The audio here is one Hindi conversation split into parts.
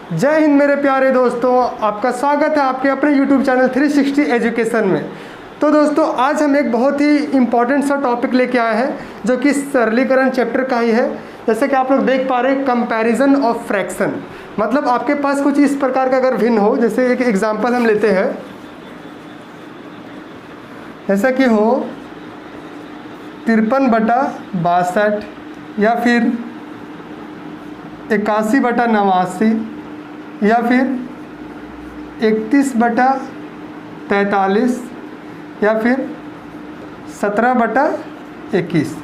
जय हिंद मेरे प्यारे दोस्तों, आपका स्वागत है आपके अपने YouTube चैनल 360 एजुकेशन में। तो दोस्तों आज हम एक बहुत ही इम्पॉर्टेंट सा टॉपिक लेके आए हैं जो कि सरलीकरण चैप्टर का ही है। जैसे कि आप लोग देख पा रहे हैं, कंपैरिजन ऑफ फ्रैक्शन। मतलब आपके पास कुछ इस प्रकार का अगर भिन्न हो, जैसे एक एग्जांपल हम लेते हैं, जैसा कि हो 53/62 या फिर 81/89 या फिर 31/43 या फिर 17/21,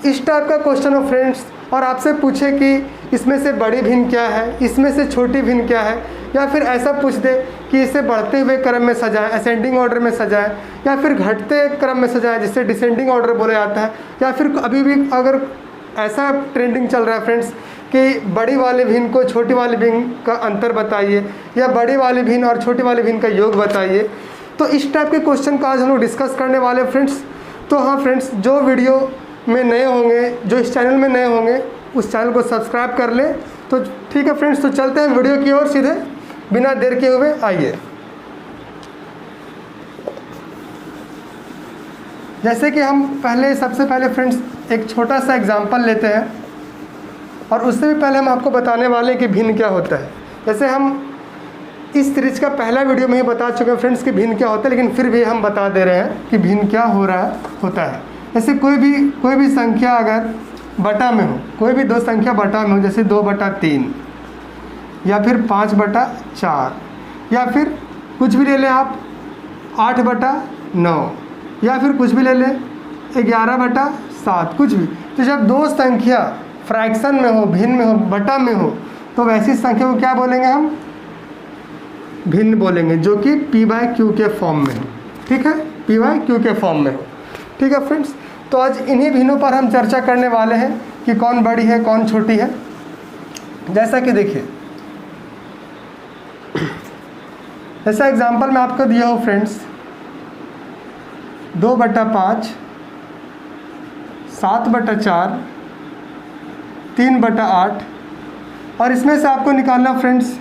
इस टाइप का क्वेश्चन हो फ्रेंड्स। और आपसे पूछे कि इसमें से बड़ी भिन्न क्या है, इसमें से छोटी भिन्न क्या है, या फिर ऐसा पूछ दे कि इसे बढ़ते हुए क्रम में सजाएं, असेंडिंग ऑर्डर में सजाएं, या फिर घटते क्रम में सजाएं जिसे डिसेंडिंग ऑर्डर बोला जाता है, या फिर अभी भी अगर ऐसा ट्रेंडिंग चल रहा है फ्रेंड्स कि बड़ी वाली भिन्न को छोटी वाली भिन्न का अंतर बताइए, या बड़ी वाली भिन्न और छोटी वाली भिन्न का योग बताइए। तो इस टाइप के क्वेश्चन का आज हम लोग डिस्कस करने वाले फ्रेंड्स। तो हाँ फ्रेंड्स, जो वीडियो में नए होंगे, जो इस चैनल में नए होंगे, उस चैनल को सब्सक्राइब कर लें। तो ठीक है फ्रेंड्स, तो चलते हैं वीडियो की ओर सीधे बिना देर के हुए। आइए, जैसे कि हम सबसे पहले फ्रेंड्स एक छोटा सा एग्जांपल लेते हैं, और उससे भी पहले हम आपको बताने वाले हैं कि भिन्न क्या होता है। जैसे हम इस सीरीज का पहला वीडियो में ही बता चुके हैं फ्रेंड्स कि भिन्न क्या होता है, लेकिन फिर भी हम बता दे रहे हैं कि भिन्न क्या होता है। जैसे कोई भी संख्या अगर बटा में हो, कोई भी दो संख्या बटा में हो, जैसे 2/3 या फिर 5/4, या फिर कुछ भी ले लें आप 8/9, या फिर कुछ भी ले लें 11/7, कुछ भी। तो जब दो संख्या फ्रैक्शन में हो, भिन्न में हो, बटा में हो, तो वैसी संख्या को क्या बोलेंगे हम? भिन्न बोलेंगे, जो कि p/q के फॉर्म में हो। ठीक है, p/q के फॉर्म में हो। ठीक है फ्रेंड्स, तो आज इन्हीं भिन्नों पर हम चर्चा करने वाले हैं कि कौन बड़ी है कौन छोटी है। जैसा कि देखिए, ऐसा एग्जांपल मैं आपको दिया हूँ फ्रेंड्स, 2/5, 7/4, 3/8, और इसमें से आपको निकालना फ्रेंड्स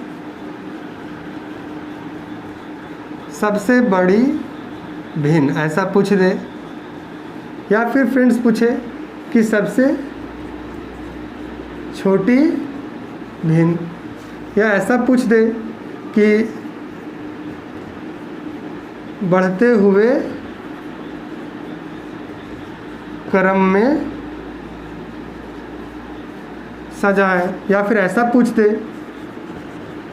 सबसे बड़ी भिन्न, ऐसा पूछ दे, या फिर फ्रेंड्स पूछे कि सबसे छोटी भिन्न, या ऐसा पूछ दे कि बढ़ते हुए क्रम में सजाएं, या फिर ऐसा पूछ दे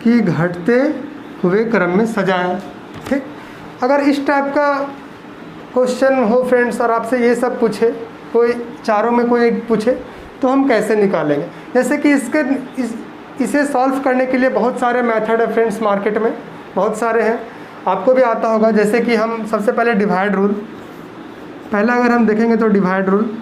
कि घटते हुए क्रम में सजाएं। ठीक, अगर इस टाइप का क्वेश्चन हो फ्रेंड्स और आपसे ये सब पूछे, कोई चारों में कोई एक पूछे, तो हम कैसे निकालेंगे? जैसे कि इसे सॉल्व करने के लिए बहुत सारे मेथड है फ्रेंड्स, मार्केट में बहुत सारे हैं, आपको भी आता होगा। जैसे कि हम सबसे पहले डिवाइड रूल, पहला अगर हम देखेंगे तो डिवाइड रूल,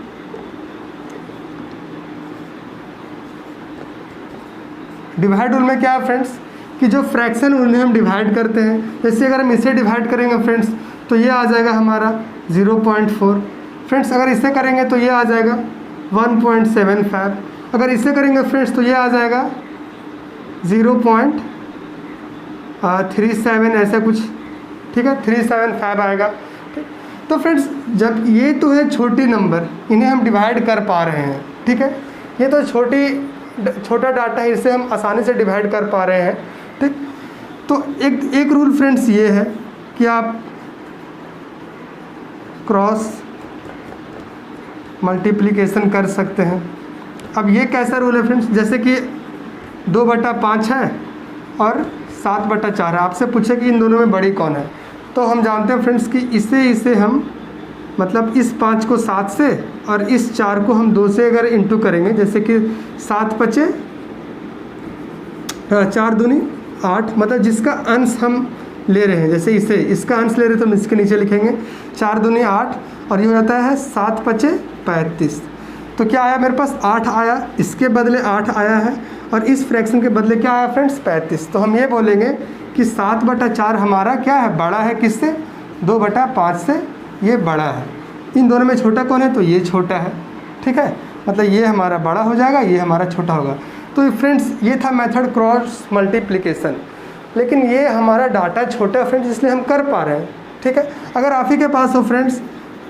डिवाइड रूल में क्या है फ्रेंड्स कि जो फ्रैक्शन उन्हें हम डिवाइड करते हैं। जैसे अगर हम इसे डिवाइड करेंगे फ्रेंड्स तो ये आ जाएगा हमारा 0.4। फ्रेंड्स अगर इसे करेंगे तो ये आ जाएगा 1.75। अगर इसे करेंगे फ्रेंड्स तो ये आ जाएगा 0.37 ऐसा कुछ। ठीक है, 375 आएगा। ठीक, तो फ्रेंड्स जब ये तो है छोटी नंबर, इन्हें हम डिवाइड कर पा रहे हैं। ठीक है, ये तो छोटा डाटा है, इसे हम आसानी से डिवाइड कर पा रहे हैं। ठीक, तो एक रूल फ्रेंड्स ये है कि आप क्रॉस मल्टीप्लिकेशन कर सकते हैं। अब ये कैसा रूल है फ्रेंड्स? जैसे कि 2/5 है और 7/4 है, आपसे पूछे कि इन दोनों में बड़ी कौन है, तो हम जानते हैं फ्रेंड्स कि इसे हम मतलब इस 5 को 7 से और इस 4 को हम 2 से अगर इंटू करेंगे, जैसे कि 7×5 4 दूनी 8, मतलब जिसका अंश हम ले रहे हैं, जैसे इसका अंश ले रहे हैं तो हम इसके नीचे लिखेंगे 4 दूनी 8, और ये हो जाता है 7×5 35। तो क्या आया मेरे पास? 8 आया, इसके बदले 8 आया है, और इस फ्रैक्शन के बदले क्या आया फ्रेंड्स? 35। तो हम ये बोलेंगे कि 7/4 हमारा क्या है? बड़ा है किससे? 2/5 से ये बड़ा है। इन दोनों में छोटा कौन है? तो ये छोटा है। ठीक है, मतलब ये हमारा बड़ा हो जाएगा, ये हमारा छोटा होगा। तो फ्रेंड्स ये था मेथड क्रॉस मल्टीप्लिकेशन, लेकिन ये हमारा डाटा छोटा है फ्रेंड्स, इसलिए हम कर पा रहे हैं। ठीक है, अगर आप ही के पास हो फ्रेंड्स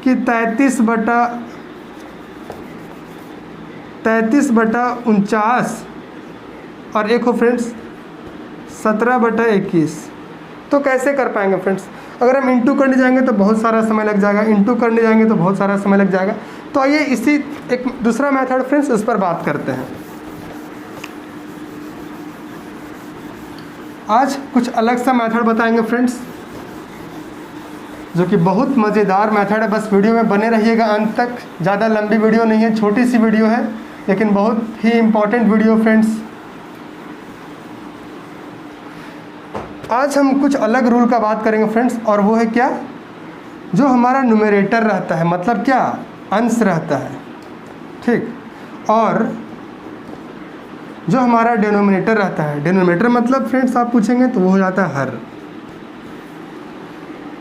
कि 33/49 और एक हो फ्रेंड्स 17/21, तो कैसे कर पाएंगे फ्रेंड्स? अगर हम इंटू करने जाएंगे तो बहुत सारा समय लग जाएगा, इंटू करने जाएंगे तो बहुत सारा समय लग जाएगा। तो आइए इसी एक दूसरा मेथड फ्रेंड्स उस पर बात करते हैं। आज कुछ अलग सा मेथड बताएंगे फ्रेंड्स, जो कि बहुत मज़ेदार मेथड है। बस वीडियो में बने रहिएगा अंत तक। ज़्यादा लंबी वीडियो नहीं है, छोटी सी वीडियो है, लेकिन बहुत ही इम्पोर्टेंट वीडियो फ्रेंड्स। आज हम कुछ अलग रूल का बात करेंगे फ्रेंड्स, और वो है क्या? जो हमारा न्यूमरेटर रहता है, मतलब क्या, अंश रहता है, ठीक, और जो हमारा डिनोमिनेटर रहता है, डिनोमिनेटर मतलब फ्रेंड्स आप पूछेंगे तो वो हो जाता है हर।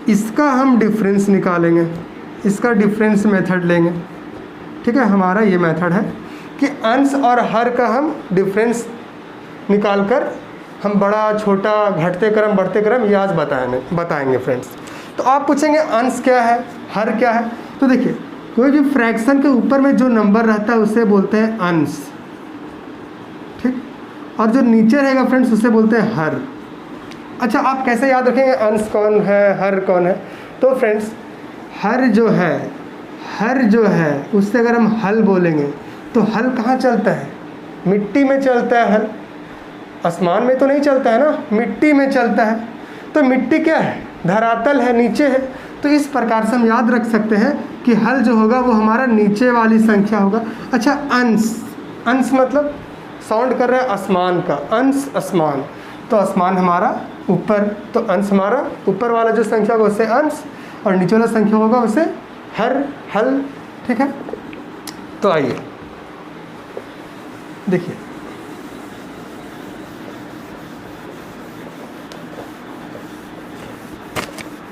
इसका हम डिफरेंस निकालेंगे, इसका डिफरेंस मेथड लेंगे। ठीक है, हमारा ये मेथड है कि अंश और हर का हम डिफरेंस निकाल कर हम बड़ा छोटा घटते क्रम बढ़ते क्रम ये आज बताएंगे फ्रेंड्स। तो आप पूछेंगे अंश क्या है, हर क्या है? तो देखिए, कोई भी फ्रैक्शन के ऊपर में जो नंबर रहता है उसे बोलते हैं अंश, ठीक, और जो नीचे रहेगा फ्रेंड्स उसे बोलते हैं हर। अच्छा, आप कैसे याद रखेंगे अंश कौन है, हर कौन है? तो फ्रेंड्स हर जो है उससे अगर हम हल बोलेंगे तो हल कहाँ चलता है? मिट्टी में चलता है हल, आसमान में तो नहीं चलता है ना, मिट्टी में चलता है। तो मिट्टी क्या है? धरातल है, नीचे है। तो इस प्रकार से हम याद रख सकते हैं कि हल जो होगा वो हमारा नीचे वाली संख्या होगा। अच्छा, अंश मतलब साउंड कर रहा है आसमान का, अंश आसमान, तो आसमान हमारा ऊपर, तो अंश हमारा ऊपर वाला जो संख्या होगा उससे अंश, और नीचे वाला संख्या होगा उसे हल। ठीक है, तो आइए देखिए,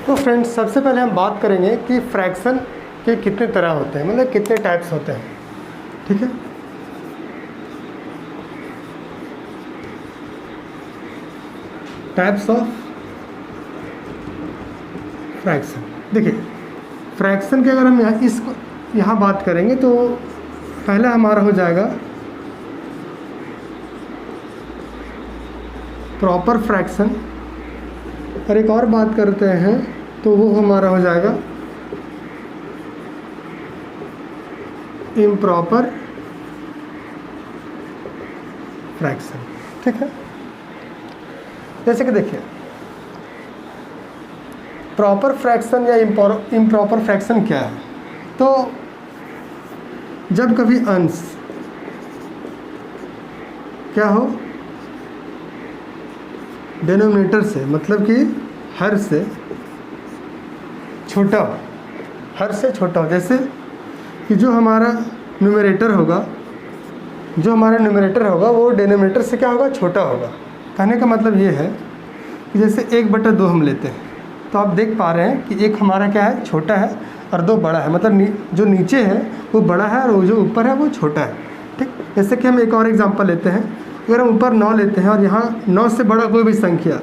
तो फ्रेंड्स सबसे पहले हम बात करेंगे कि फ्रैक्शन के कितने तरह होते हैं, मतलब कितने टाइप्स होते हैं। ठीक है, टाइप्स ऑफ फ्रैक्शन। देखिए, फ्रैक्शन के अगर हम यहाँ बात करेंगे तो पहला हमारा हो जाएगा प्रॉपर फ्रैक्शन, और एक और बात करते हैं तो वो हमारा हो जाएगा इम्प्रॉपर फ्रैक्शन। ठीक है, जैसे कि देखिए, प्रॉपर फ्रैक्शन या इम्प्रॉपर फ्रैक्शन क्या है? तो जब कभी अंश क्या हो, डिनोमिनेटर से, मतलब कि हर से छोटा हो, हर से छोटा हो। जैसे कि जो हमारा न्यूमरेटर होगा वो डिनोमिनेटर से क्या होगा, छोटा होगा। कहने का मतलब ये है कि जैसे 1/2 हम लेते हैं, तो आप देख पा रहे हैं कि एक हमारा क्या है, छोटा है, और 2 बड़ा है, मतलब जो नीचे है वो बड़ा है और वो जो ऊपर है वो छोटा है। ठीक, जैसे कि हम एक और एग्जांपल लेते हैं। अगर हम ऊपर 9 लेते हैं और यहाँ 9 से बड़ा कोई भी संख्या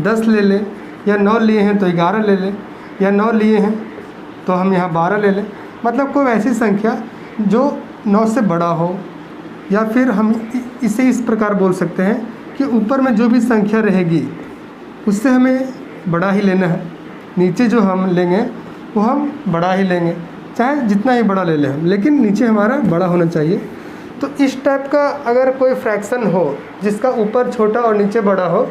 10 ले लें, या 9 लिए हैं तो 11 ले लें, या 9 लिए हैं तो हम यहाँ 12 ले लें, मतलब कोई ऐसी संख्या जो 9 से बड़ा हो। या फिर हम इसे इस प्रकार बोल सकते हैं कि ऊपर में जो भी संख्या रहेगी उससे हमें बड़ा ही लेना है, नीचे जो हम लेंगे वो हम बड़ा ही लेंगे, चाहे जितना ही बड़ा ले लें हम, लेकिन नीचे हमारा बड़ा होना चाहिए। तो इस टाइप का अगर कोई फ्रैक्शन हो जिसका ऊपर छोटा और नीचे बड़ा हो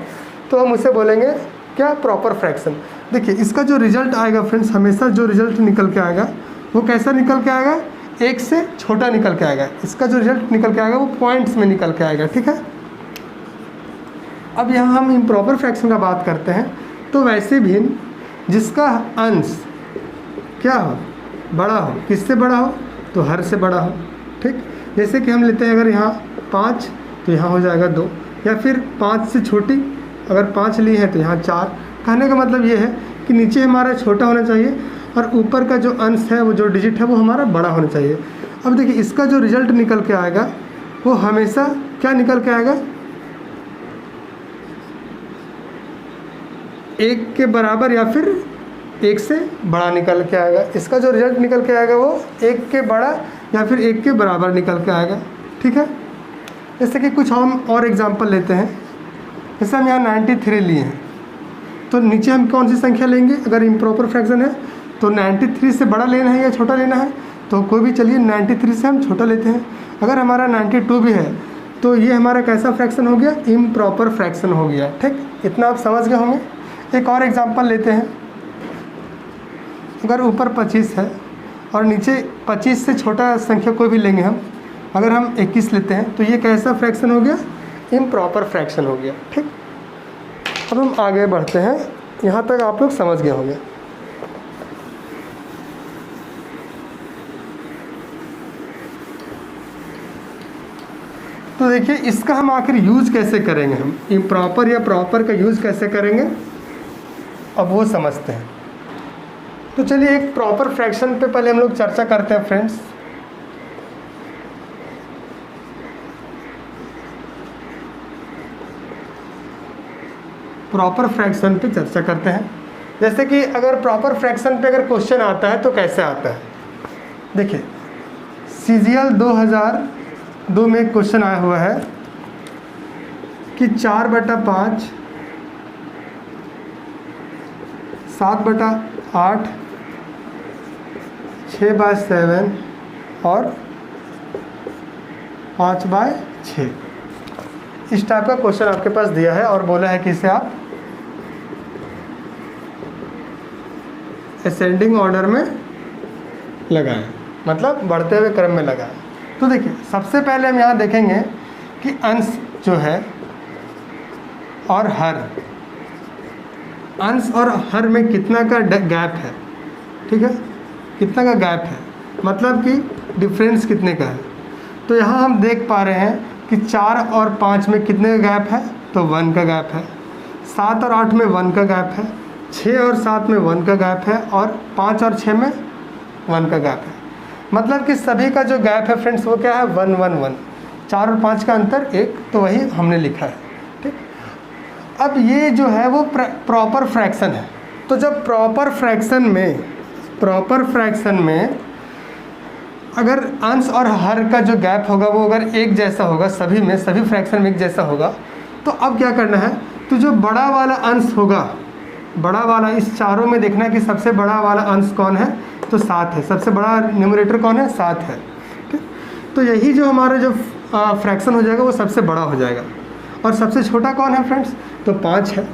तो हम उसे बोलेंगे क्या, प्रॉपर फ्रैक्शन। देखिए, इसका जो रिजल्ट आएगा फ्रेंड्स, हमेशा जो रिजल्ट निकल के आएगा वो कैसा निकल के आएगा, 1 से छोटा निकल के आएगा। इसका जो रिजल्ट निकल के आएगा वो पॉइंट्स में निकल के आएगा। ठीक है, अब यहाँ हम इम्प्रॉपर फ्रैक्शन का बात करते हैं। तो वैसे भी जिसका अंश क्या हो, बड़ा हो, किससे बड़ा हो, तो हर से बड़ा हो। ठीक, जैसे कि हम लेते हैं, अगर यहाँ 5 तो यहाँ हो जाएगा 2, या फिर 5 से छोटी अगर 5 लिए हैं तो यहाँ 4। कहने का मतलब ये है कि नीचे हमारा छोटा होना चाहिए और ऊपर का जो अंश है, वो जो डिजिट है वो हमारा बड़ा होना चाहिए। अब देखिए, इसका जो रिजल्ट निकल के आएगा वो हमेशा क्या निकल के आएगा, 1 के बराबर या फिर 1 से बड़ा निकल के आएगा। इसका जो रिजल्ट निकल के आएगा वो 1 के बड़ा या फिर 1 के बराबर निकल के आएगा। ठीक है, जैसे कि कुछ हम और एग्जांपल लेते हैं। जैसे हम यहाँ 93 लिए हैं, तो नीचे हम कौन सी संख्या लेंगे? अगर इम्प्रॉपर फ्रैक्शन है तो 93 से बड़ा लेना है या छोटा लेना है? तो कोई भी, चलिए 93 से हम छोटा लेते हैं। अगर हमारा 92 भी है तो ये हमारा कैसा फ्रैक्शन हो गया? इम्प्रॉपर फ्रैक्शन हो गया। ठीक, इतना आप समझ गए होंगे। एक और एग्जांपल लेते हैं। अगर ऊपर 25 है और नीचे 25 से छोटा संख्या कोई भी लेंगे हम, अगर हम 21 लेते हैं तो ये कैसा फ्रैक्शन हो गया? इम्प्रॉपर फ्रैक्शन हो गया। ठीक, अब हम आगे बढ़ते हैं। यहाँ तक आप लोग समझ गए होंगे। तो देखिए, इसका हम आखिर यूज़ कैसे करेंगे, हम इम्प्रॉपर या प्रॉपर का यूज़ कैसे करेंगे, अब वो समझते हैं। तो चलिए एक प्रॉपर फ्रैक्शन पे पहले हम लोग चर्चा करते हैं फ्रेंड्स। प्रॉपर फ्रैक्शन पे चर्चा करते हैं। जैसे कि अगर प्रॉपर फ्रैक्शन पे अगर क्वेश्चन आता है तो कैसे आता है, देखिए CGL 2002 में एक क्वेश्चन आया हुआ है कि 4/5, 7/8, 6/7 और 5/6 इस टाइप का क्वेश्चन आपके पास दिया है और बोला है कि इसे आप असेंडिंग ऑर्डर में लगाएं, मतलब बढ़ते हुए क्रम में लगाएं। तो देखिए, सबसे पहले हम यहाँ देखेंगे कि अंश जो है और हर, अंश और हर में कितना का गैप है। ठीक है, कितना का गैप है, मतलब कि डिफरेंस कितने का है। तो यहाँ हम देख पा रहे हैं कि 4 और 5 में कितने का गैप है, तो 1 का गैप है। 7 और 8 में 1 का गैप है। 6 और 7 में 1 का गैप है और 5 और 6 में 1 का गैप है। मतलब कि सभी का जो गैप है फ्रेंड्स वो क्या है? 1 1 1। 4 और 5 का अंतर 1, तो वही हमने लिखा है। ठीक, अब ये जो है वो प्रॉपर फ्रैक्शन है। तो जब प्रॉपर फ्रैक्शन में अगर अंश और हर का जो गैप होगा वो अगर एक जैसा होगा, सभी में, सभी फ्रैक्शन में एक जैसा होगा, तो अब क्या करना है? तो जो बड़ा वाला अंश होगा, बड़ा वाला, इस चारों में देखना है कि सबसे बड़ा वाला अंश कौन है, तो 7 है। सबसे बड़ा न्यूमरेटर कौन है? 7 है। ठीक, तो यही जो हमारा जो फ्रैक्शन हो जाएगा वो सबसे बड़ा हो जाएगा। और सबसे छोटा कौन है फ्रेंड्स? तो 5 है।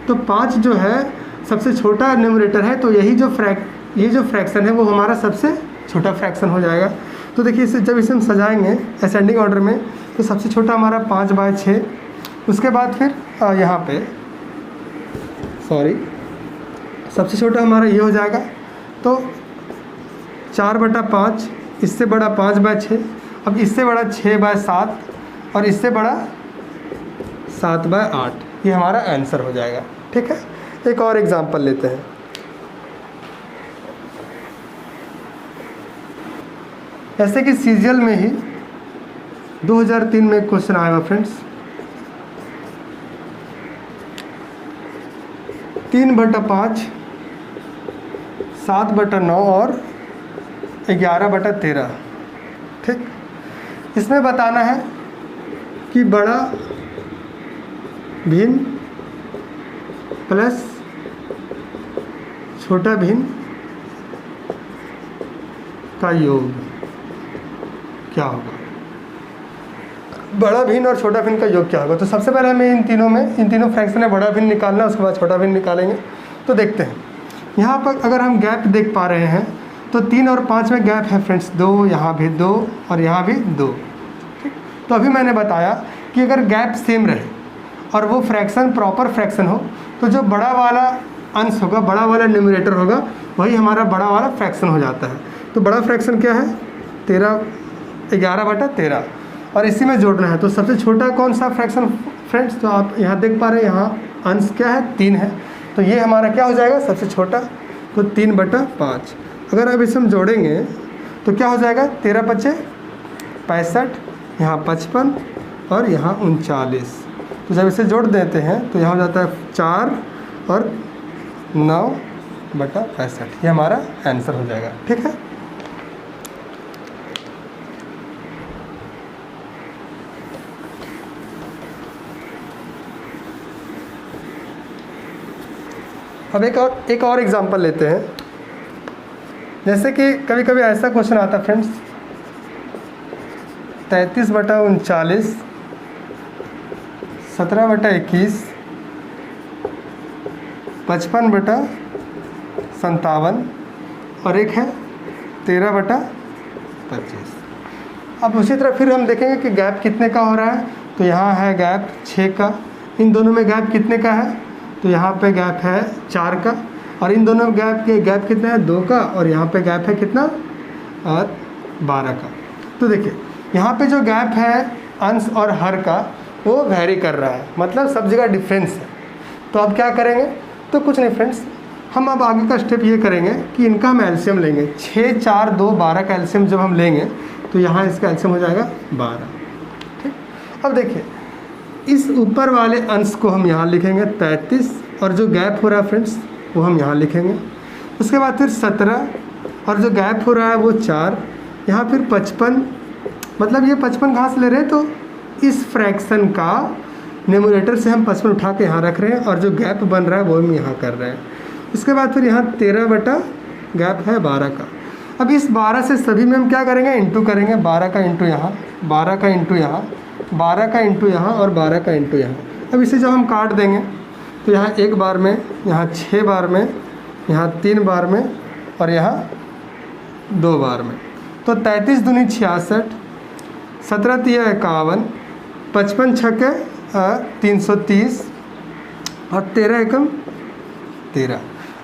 तो 5 जो है सबसे छोटा न्यूमरेटर है, तो यही जो ये जो फ्रैक्शन है वो हमारा सबसे छोटा फ्रैक्शन हो जाएगा। तो देखिए, इसे जब इसे हम सजाएंगे असेंडिंग ऑर्डर में, तो सबसे छोटा हमारा 5/6। उसके बाद फिर यहाँ पे सबसे छोटा हमारा ये हो जाएगा, तो 4/5, इससे बड़ा 5/6, अब इससे बड़ा 6/7 और इससे बड़ा 7/8, ये हमारा आंसर हो जाएगा। ठीक है, एक और एग्जांपल लेते हैं। ऐसे कि CGL में ही 2003 में एक क्वेश्चन आया हुआ फ्रेंड्स, 3/5, 7/9 और 11/13। ठीक, इसमें बताना है कि बड़ा भिन्न प्लस छोटा भिन्न का योग क्या होगा। बड़ा भिन्न और छोटा भिन्न का योग क्या होगा? तो सबसे पहले हमें इन तीनों फ्रैक्शन में बड़ा भिन्न निकालना है, उसके बाद छोटा भिन्न निकालेंगे। तो देखते हैं, यहाँ पर अगर हम गैप देख पा रहे हैं तो 3 और 5 में गैप है फ्रेंड्स 2, यहाँ भी 2 और यहाँ भी 2। ठीक, तो अभी मैंने बताया कि अगर गैप सेम रहे और वो फ्रैक्शन प्रॉपर फ्रैक्शन हो, तो जो बड़ा वाला अंश होगा, बड़ा वाला न्यूमरेटर होगा, वही हमारा बड़ा वाला फ्रैक्शन हो जाता है। तो बड़ा फ्रैक्शन क्या है? 11/13, और इसी में जोड़ना है। तो सबसे छोटा कौन सा फ्रैक्शन फ्रेंड्स? तो आप यहाँ देख पा रहे हैं, यहाँ अंश क्या है? 3 है। तो ये हमारा क्या हो जाएगा? सबसे छोटा, तो 3/5। अगर अब इसे हम जोड़ेंगे तो क्या हो जाएगा? 13×5 = 65, यहाँ 55 और यहाँ 39। तो जब इसे जोड़ देते हैं तो यहाँ हो जाता है 4 और 9/65। ये हमारा आंसर हो जाएगा। ठीक है, अब एक और एग्जांपल लेते हैं। जैसे कि कभी कभी ऐसा क्वेश्चन आता है फ्रेंड्स, 33/39, 17/21, 55/57 और एक है 13/25। अब उसी तरह फिर हम देखेंगे कि गैप कितने का हो रहा है। तो यहाँ है गैप 6 का, इन दोनों में गैप कितने का है, तो यहाँ पे गैप है 4 का, और इन दोनों गैप कितना है 2 का, और यहाँ पे गैप है कितना और 12 का। तो देखिए यहाँ पे जो गैप है अंश और हर का वो वैरी कर रहा है, मतलब सब जगह डिफरेंस है। तो अब क्या करेंगे, तो कुछ नहीं फ्रेंड्स, हम अब आगे का स्टेप ये करेंगे कि इनका हम एलसीएम लेंगे। 6, 4, 2, 12 का एलसीएम जब हम लेंगे तो यहाँ इसका एलसीएम हो जाएगा 12। ठीक, अब देखिए इस ऊपर वाले अंश को हम यहाँ लिखेंगे 33, और जो गैप हो रहा है फ्रेंड्स वो हम यहाँ लिखेंगे। उसके बाद फिर 17, और जो गैप हो रहा है वो 4, यहाँ फिर 55, मतलब ये 55 कहाँ से ले रहे हैं, तो इस फ्रैक्शन का न्यूमरेटर से हम 55 उठा के यहाँ रख रहे हैं, और जो गैप बन रहा है वो हम यहाँ कर रहे हैं। उसके बाद फिर यहाँ 13 बटा गैप है 12 का। अब इस 12 से सभी में हम क्या करेंगे, इंटू करेंगे। 12 का इंटू यहाँ, 12 का इंटू यहाँ, 12 का इंटू यहाँ और 12 का इंटू यहाँ। अब इसे जब हम काट देंगे तो यहाँ 1 बार में, यहाँ 6 बार में, यहाँ 3 बार में और यहाँ 2 बार में। तो 33 दूनी 66, 17 तिया 51, 55 छक्के 330 और 13 एकम 13।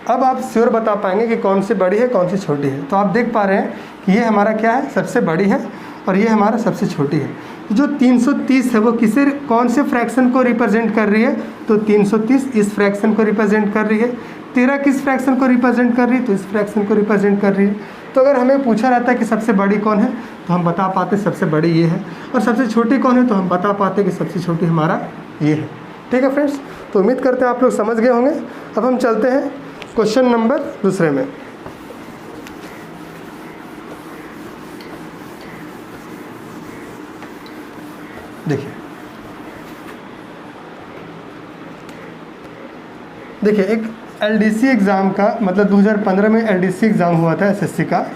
अब आप श्योर बता पाएंगे कि कौन सी बड़ी है कौन सी छोटी है। तो आप देख पा रहे हैं कि ये हमारा क्या है, सबसे बड़ी है, और ये हमारा सबसे छोटी है। तो जो 330 है वो किसे, कौन से फ्रैक्शन को रिप्रेजेंट कर रही है, तो 330 इस फ्रैक्शन को रिप्रेजेंट कर रही है। 13 किस फ्रैक्शन को रिप्रेजेंट कर रही है, तो इस फ्रैक्शन को रिप्रेजेंट कर रही है। तो अगर हमें पूछा रहता है कि सबसे बड़ी कौन है, तो हम बता पाते सबसे बड़ी ये है, और सबसे छोटी कौन है, तो हम बता पाते कि सबसे छोटी हमारा ये है। ठीक है फ्रेंड्स, तो उम्मीद करते हैं आप लोग समझ गए होंगे। अब हम चलते हैं क्वेश्चन नंबर दूसरे में। देखिए एक एलडीसी एग्ज़ाम का, मतलब 2015 में एलडीसी एग्ज़ाम हुआ था एसएससी का।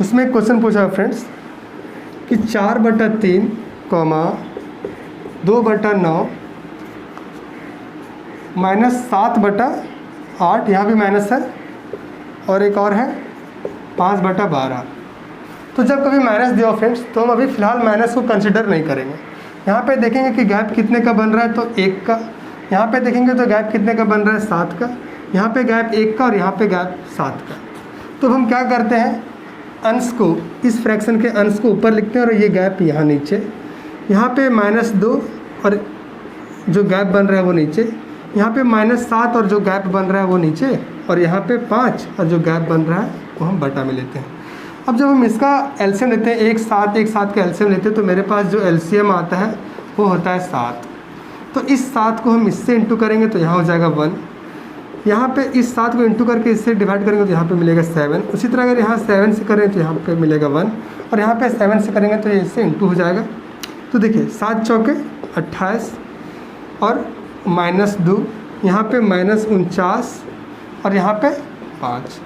उसमें एक क्वेश्चन पूछा फ्रेंड्स कि 4/3, 2/9 -7/8, यहाँ भी माइनस है, और एक और है 5/12। तो जब कभी माइनस दिया फ्रेंड्स तो हम अभी फ़िलहाल माइनस को कंसिडर नहीं करेंगे। यहाँ पे देखेंगे कि गैप कितने का बन रहा है, तो 1 का। यहाँ पे देखेंगे तो गैप कितने का बन रहा है, 7 का। यहाँ पे गैप 1 का और यहाँ पे गैप 7 का। तो हम क्या करते हैं, अंश को, इस फ्रैक्शन के अंश को ऊपर लिखते हैं और ये गैप यहाँ नीचे। यहाँ पे -2 और जो गैप बन रहा है वो नीचे। यहाँ पे -7 और जो गैप बन रहा है वो नीचे, और यहाँ पे 5 और जो गैप बन रहा है वो हम बटा में लेते हैं। अब जब हम इसका एलसीएम लेते हैं, 1 7 का एलसीएम लेते हैं, तो मेरे पास जो एलसीएम आता है वो होता है 7। तो इस 7 को हम इससे इंटू करेंगे तो यहाँ हो जाएगा 1। यहाँ पे इस 7 को इंटू करके इससे डिवाइड करेंगे तो यहाँ पे मिलेगा 7। उसी तरह अगर यहाँ 7 से करें तो यहाँ पे मिलेगा 1, और यहाँ पे 7 से करेंगे तो ये इससे इंटू हो जाएगा। तो देखिए 7 चौके 28 और -2, यहाँ पे -49 और यहाँ पे 5।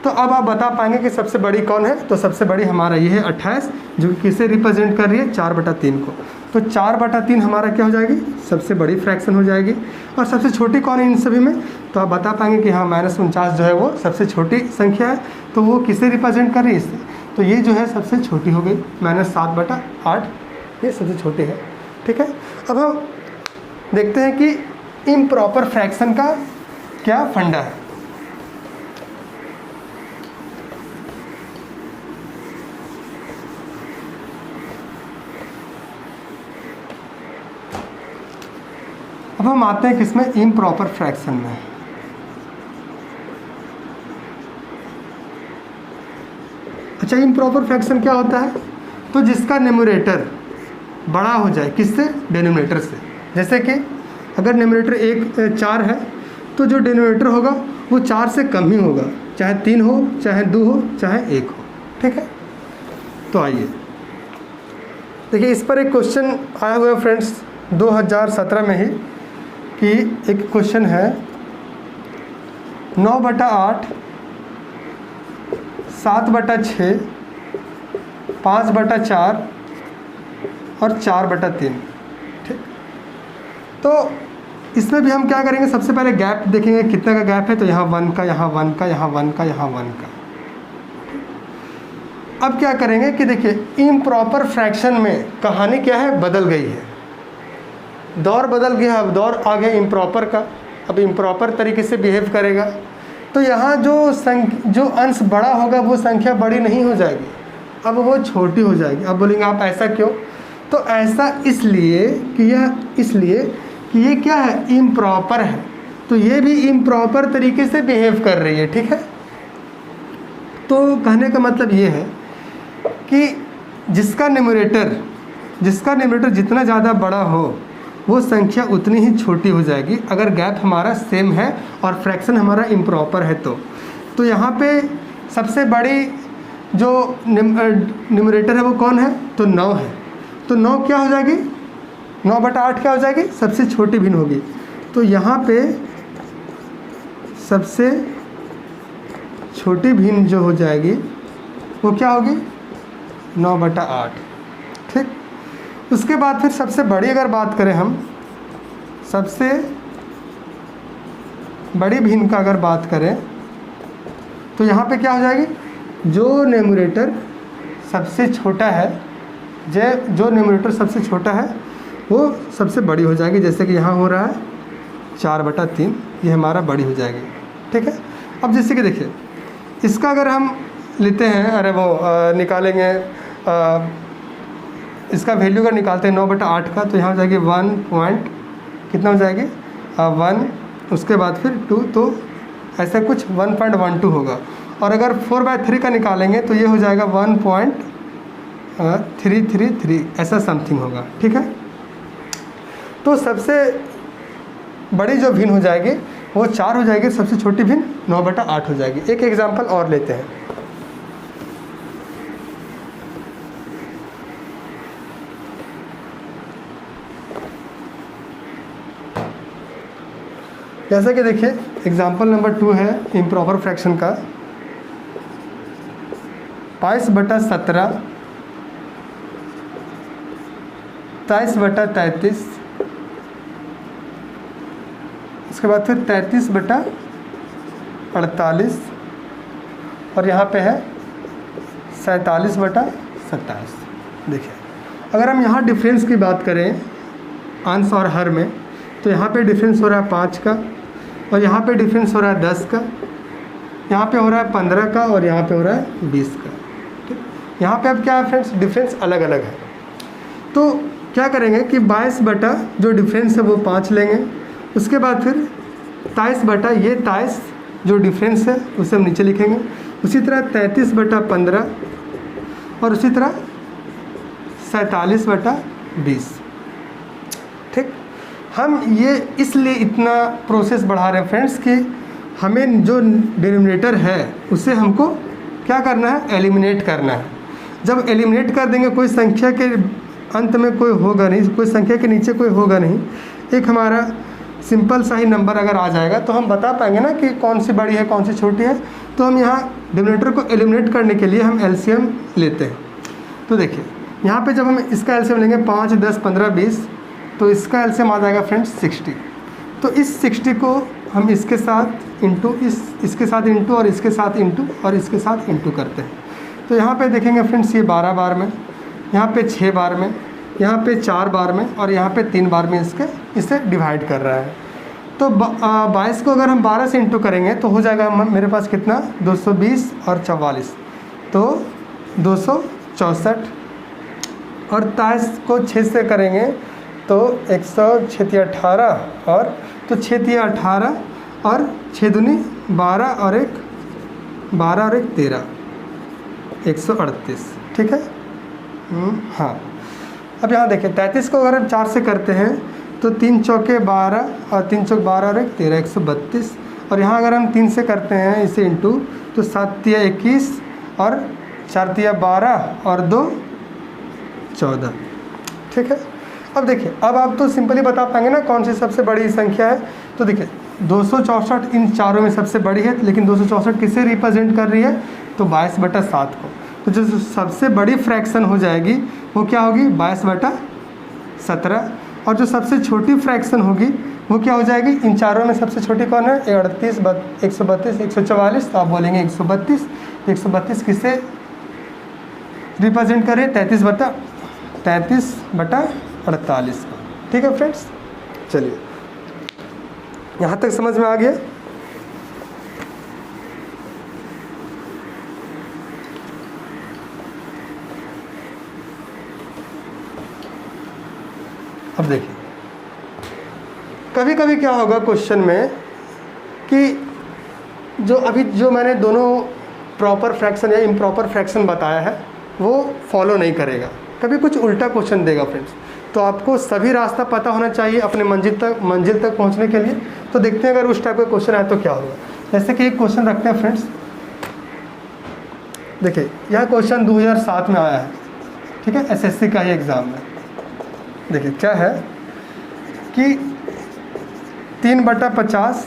तो अब आप बता पाएंगे कि सबसे बड़ी कौन है, तो सबसे बड़ी हमारा ये है 28, जो किसे रिप्रेजेंट कर रही है, 4/3 को। तो 4/3 हमारा क्या हो जाएगी, सबसे बड़ी फ्रैक्शन हो जाएगी। और सबसे छोटी कौन है इन सभी में, तो आप बता पाएंगे कि हाँ -49 जो है वो सबसे छोटी संख्या है, तो वो किसे रिप्रेजेंट कर रही है, इससे। तो ये जो है सबसे छोटी हो गई, -7/8 ये सबसे छोटी है। ठीक है, अब हम देखते हैं कि इम्प्रॉपर फ्रैक्शन का क्या फंडा है। अब हम आते हैं किसमें, इम्प्रॉपर फ्रैक्शन में। अच्छा, इम्प्रॉपर फ्रैक्शन क्या होता है, तो जिसका न्यूमरेटर बड़ा हो जाए, किससे? डिनोमिनेटर से। जैसे कि अगर न्यूमरेटर 4 है तो जो डिनोमिनेटर होगा वो 4 से कम ही होगा, चाहे 3 हो, चाहे 2 हो, चाहे 1 हो। ठीक है, तो आइए देखिए, इस पर एक क्वेश्चन आया हुआ है फ्रेंड्स 2017 में ही, कि एक क्वेश्चन है 9/8, 7/6, 5/4 और 4/3। ठीक, तो इसमें भी हम क्या करेंगे, सबसे पहले गैप देखेंगे, कितना का गैप है, तो यहाँ 1 का, यहाँ 1 का, यहाँ 1 का, यहाँ 1 का। अब क्या करेंगे कि देखिए इम्प्रॉपर फ्रैक्शन में कहानी क्या है, बदल गई है, दौर बदल गया, अब दौर आ गया इम्प्रॉपर का, अब इम्प्रॉपर तरीके से बिहेव करेगा। तो यहाँ जो अंश बड़ा होगा वो संख्या बड़ी नहीं हो जाएगी, अब वो छोटी हो जाएगी। अब बोलेंगे आप ऐसा क्यों? तो ऐसा इसलिए कि ये क्या है, इम्प्रॉपर है, तो ये भी इम्प्रॉपर तरीके से बिहेव कर रही है। ठीक है, तो कहने का मतलब ये है कि जिसका न्यूमरेटर जितना ज़्यादा बड़ा हो वो संख्या उतनी ही छोटी हो जाएगी, अगर गैप हमारा सेम है और फ्रैक्शन हमारा इम्प्रॉपर है। तो यहाँ पे सबसे बड़ी जो न्यूमरेटर है वो कौन है, तो 9 है। तो 9 क्या हो जाएगी, 9/8 क्या हो जाएगी, सबसे छोटी भिन्न होगी। तो यहाँ पे सबसे छोटी भिन्न जो हो जाएगी वो क्या होगी, 9/8। ठीक, उसके बाद फिर सबसे बड़ी अगर बात करें हम, सबसे बड़ी भिन्न का अगर बात करें तो यहाँ पे क्या हो जाएगी, जो न्यूमरेटर सबसे छोटा है, जो न्यूमरेटर सबसे छोटा है वो सबसे बड़ी हो जाएगी। जैसे कि यहाँ हो रहा है 4/3, ये हमारा बड़ी हो जाएगी। ठीक है, अब जैसे कि देखिए इसका अगर हम लेते हैं, निकालेंगे, इसका वैल्यू अगर निकालते हैं 9/8 का, तो यहाँ हो जाएगी 1 पॉइंट कितना हो जाएगी 1, उसके बाद फिर 2, तो ऐसा कुछ 1.12 होगा। और अगर 4/3 का निकालेंगे तो ये हो जाएगा 1.333, ऐसा समथिंग होगा। ठीक है, तो सबसे बड़ी जो भिन्न हो जाएगी वो 4 हो जाएगी, सबसे छोटी भिन्न 9/8 हो जाएगी। एक एग्जांपल और लेते हैं, जैसा कि देखिए एग्जांपल नंबर 2 है इम्प्रॉपर फ्रैक्शन का, 22/17, 23/33, उसके बाद फिर 33/48 और यहाँ पे है 47/27। देखिए अगर हम यहाँ डिफरेंस की बात करें अंश और हर में, तो यहाँ पे डिफरेंस हो रहा है 5 का, और यहाँ पे डिफरेंस हो रहा है 10 का, यहाँ पे हो रहा है 15 का, और यहाँ पे हो रहा है 20 का। ठीक, यहाँ पे अब क्या है फ्रेंड्स, डिफरेंस अलग अलग है। तो क्या करेंगे कि 22 जो डिफरेंस है वो 5 लेंगे, उसके बाद फिर 23 जो डिफरेंस है उसे हम नीचे लिखेंगे, उसी तरह 33/15 और उसी तरह 47/20। ठीक, हम ये इसलिए इतना प्रोसेस बढ़ा रहे हैं फ्रेंड्स कि हमें जो डिनोमिनेटर है उसे हमको क्या करना है, एलिमिनेट करना है। जब एलिमिनेट कर देंगे, कोई संख्या के अंत में कोई होगा नहीं, कोई संख्या के नीचे कोई होगा नहीं, एक हमारा सिंपल सा ही नंबर अगर आ जाएगा तो हम बता पाएंगे ना कि कौन सी बड़ी है कौन सी छोटी है। तो हम यहाँ डिनोमिनेटर को एलिमिनेट करने के लिए हम एलसीएम लेते हैं। तो देखिए यहाँ पे जब हम इसका एलसीएम लेंगे 5, 10, 15, 20, तो इसका एलसीएम आ जाएगा फ्रेंड्स 60। तो इस 60 को हम इसके साथ इंटू, इसके साथ इंटू, और इसके साथ इंटू, और इसके साथ इंटू करते हैं। तो यहाँ पे देखेंगे फ्रेंड्स ये 12 बार में, यहाँ पे 6 बार में, यहाँ पे 4 बार में, और यहाँ पे 3 बार में इसे डिवाइड कर रहा है। तो 22 को अगर हम 12 से इंटू करेंगे तो हो जाएगा मेरे पास कितना, 220 और 44, तो 264। और 23 को 6 से करेंगे तो 118, और तो 6 × 18 और 6 दूनी 12 और 1 13, 138। ठीक है, हाँ। अब यहाँ देखिए 33 को अगर हम 4 से करते हैं तो 3 चौके 12 और 3 चौक 12 और 1 13, 132। और यहाँ अगर हम 3 से करते हैं इसे इंटू तो 7 तिया 21 और 4 तिया 12 और 2 14। ठीक है। अब देखिए, अब आप तो सिंपली बता पाएंगे ना कौन सी सबसे बड़ी संख्या है। तो देखिए 264 इन चारों में सबसे बड़ी है, लेकिन 264 किसे रिप्रेजेंट कर रही है? तो 22/7 को। तो जो सबसे बड़ी फ्रैक्शन हो जाएगी वो क्या होगी? 22/17। और जो सबसे छोटी फ्रैक्शन होगी वो क्या हो जाएगी? इन चारों में सबसे छोटी कौन है? 38, 132, 144। तो आप बोलेंगे 132। 132 किसे रिप्रेजेंट करे? 33/48 को। ठीक है फ्रेंड्स, चलिए यहाँ तक समझ में आ गया। अब देखिए, कभी कभी क्या होगा क्वेश्चन में कि जो मैंने दोनों प्रॉपर फ्रैक्शन या इम्प्रॉपर फ्रैक्शन बताया है वो फॉलो नहीं करेगा, कभी कुछ उल्टा क्वेश्चन देगा फ्रेंड्स। तो आपको सभी रास्ता पता होना चाहिए अपने मंजिल तक पहुंचने के लिए। तो देखते हैं अगर उस टाइप का क्वेश्चन आए तो क्या होगा। जैसे कि एक क्वेश्चन रखते हैं फ्रेंड्स, देखिए यह क्वेश्चन 2007 में आया है, ठीक है, एसएससी का ही एग्ज़ाम में। देखिए क्या है कि 3/50,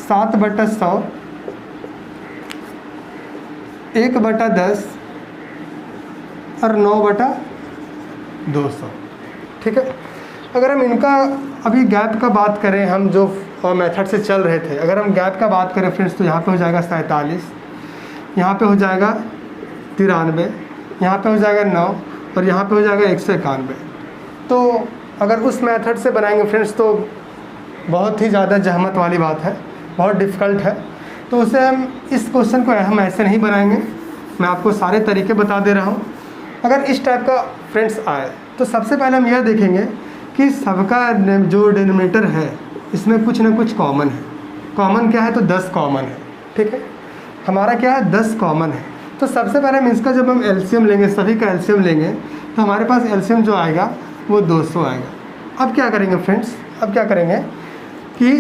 7/100, 1/10 और 9/200। ठीक है। अगर हम इनका अभी गैप का बात करें, हम जो मेथड से चल रहे थे, अगर हम गैप का बात करें फ्रेंड्स तो यहाँ पे हो जाएगा 47, यहाँ पे हो जाएगा 93, यहाँ पे हो जाएगा 9 और यहाँ पे हो जाएगा 191। तो अगर उस मेथड से बनाएंगे फ्रेंड्स तो बहुत ही ज़्यादा जहमत वाली बात है, बहुत डिफ़िकल्ट है। तो उसे हम इस क्वेश्चन को हम ऐसे नहीं बनाएंगे। मैं आपको सारे तरीके बता दे रहा हूँ। अगर इस टाइप का फ्रेंड्स आए तो सबसे पहले हम यह देखेंगे कि सबका जो डिनोमिनेटर है इसमें कुछ ना कुछ कॉमन है। कॉमन क्या है? तो 10 कॉमन है। ठीक है, हमारा क्या है? 10 कॉमन है। तो सबसे पहले हम इसका जब हम एलसीएम लेंगे, सभी का एलसीएम लेंगे, तो हमारे पास एलसीएम जो आएगा वो 200 आएगा। अब क्या करेंगे फ्रेंड्स, अब क्या करेंगे कि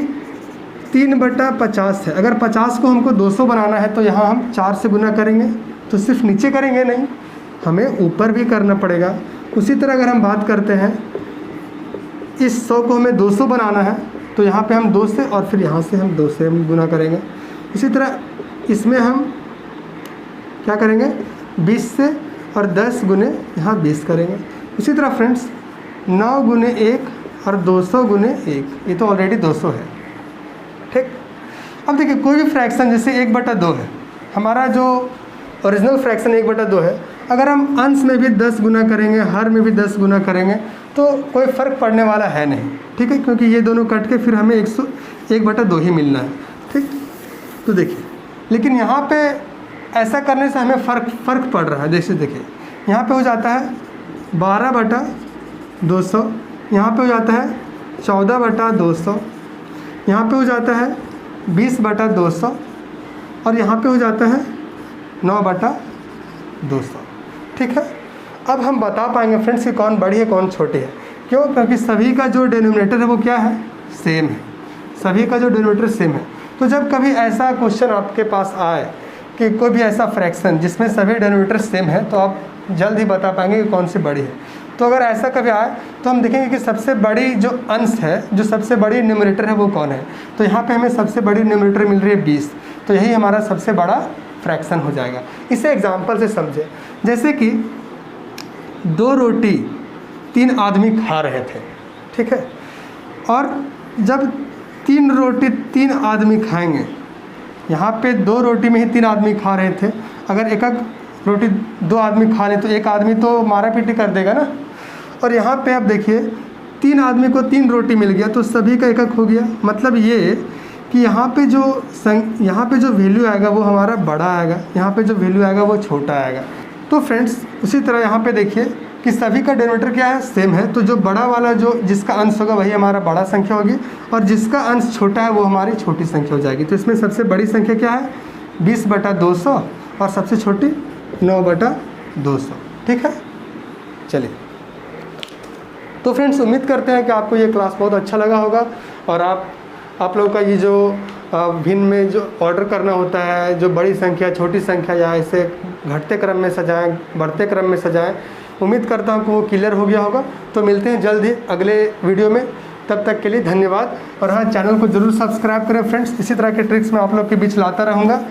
3/50 है, अगर 50 को हमको 200 बनाना है तो यहाँ हम 4 से गुना करेंगे। तो सिर्फ नीचे करेंगे नहीं, हमें ऊपर भी करना पड़ेगा। उसी तरह अगर हम बात करते हैं इस 100 को हमें 200 बनाना है तो यहाँ पे हम 2 से और फिर यहाँ से हम 2 से हम गुना करेंगे। इसी तरह इसमें हम क्या करेंगे? 20 से और 10 गुने यहाँ 20 करेंगे। उसी तरह फ्रेंड्स 9 गुने 1 और 200 गुने 1, ये तो ऑलरेडी 200 है। ठीक। अब देखिए कोई भी फ्रैक्शन जैसे 1/2 है, हमारा जो ओरिजिनल फ्रैक्शन 1/2 है, अगर हम अंश में भी 10 गुना करेंगे, हर में भी 10 गुना करेंगे तो कोई फ़र्क पड़ने वाला है नहीं। ठीक है, क्योंकि ये दोनों कट के फिर हमें 1/2 ही मिलना है। ठीक। तो देखिए, लेकिन यहाँ पे ऐसा करने से हमें फ़र्क पड़ रहा है। जैसे देखिए यहाँ पे हो जाता है 12/200, यहाँ पे हो जाता है 14/200, यहाँ पे हो जाता है 20/200 और यहाँ पे हो जाता है 9/200। ठीक है। अब हम बता पाएंगे फ्रेंड्स कि कौन बड़ी है कौन छोटी है। क्यों? क्योंकि सभी का जो डिनोमिनेटर है वो क्या है? सेम है। सभी का जो डिनोमिनेटर सेम है। तो जब कभी ऐसा क्वेश्चन आपके पास आए कि कोई भी ऐसा फ्रैक्शन जिसमें सभी डिनोमिनेटर सेम है तो आप जल्द ही बता पाएंगे कि कौन सी बड़ी है। तो अगर ऐसा कभी आए तो हम देखेंगे कि सबसे बड़ी जो अंश है, जो सबसे बड़ी न्यूमरेटर है वो कौन है। तो यहाँ पे हमें सबसे बड़ी न्यूमरेटर मिल रही है 20, तो यही हमारा सबसे बड़ा फ्रैक्शन हो जाएगा। इसे एग्जांपल से समझे, जैसे कि 2 रोटी 3 आदमी खा रहे थे, ठीक है, और जब 3 रोटी 3 आदमी खाएंगे, यहाँ पे 2 रोटी में ही 3 आदमी खा रहे थे, अगर एक रोटी 2 आदमी खा लें तो एक आदमी तो मारा पीटी कर देगा ना। और यहाँ पे आप देखिए 3 आदमी को 3 रोटी मिल गया तो सभी का एक हो गया। मतलब ये कि यहाँ पे जो वैल्यू आएगा वो हमारा बड़ा आएगा, यहाँ पे जो वैल्यू आएगा वो छोटा आएगा। तो फ्रेंड्स उसी तरह यहाँ पे देखिए कि सभी का डिनोमिनेटर क्या है? सेम है। तो जो बड़ा वाला जो जिसका अंश होगा वही हमारा बड़ा संख्या होगी और जिसका अंश छोटा है वो हमारी छोटी संख्या हो जाएगी। तो इसमें सबसे बड़ी संख्या क्या है? 20/200 और सबसे छोटी 9/200। ठीक है। चलिए, तो फ्रेंड्स उम्मीद करते हैं कि आपको ये क्लास बहुत अच्छा लगा होगा और आप लोगों का ये जो भिन्न में जो ऑर्डर करना होता है, जो बड़ी संख्या छोटी संख्या या ऐसे घटते क्रम में सजाएं बढ़ते क्रम में सजाएं, उम्मीद करता हूँ कि वो क्लियर हो गया होगा। तो मिलते हैं जल्द ही अगले वीडियो में, तब तक के लिए धन्यवाद। और हाँ, चैनल को ज़रूर सब्सक्राइब करें फ्रेंड्स, इसी तरह के ट्रिक्स मैं आप लोग के बीच लाता रहूँगा।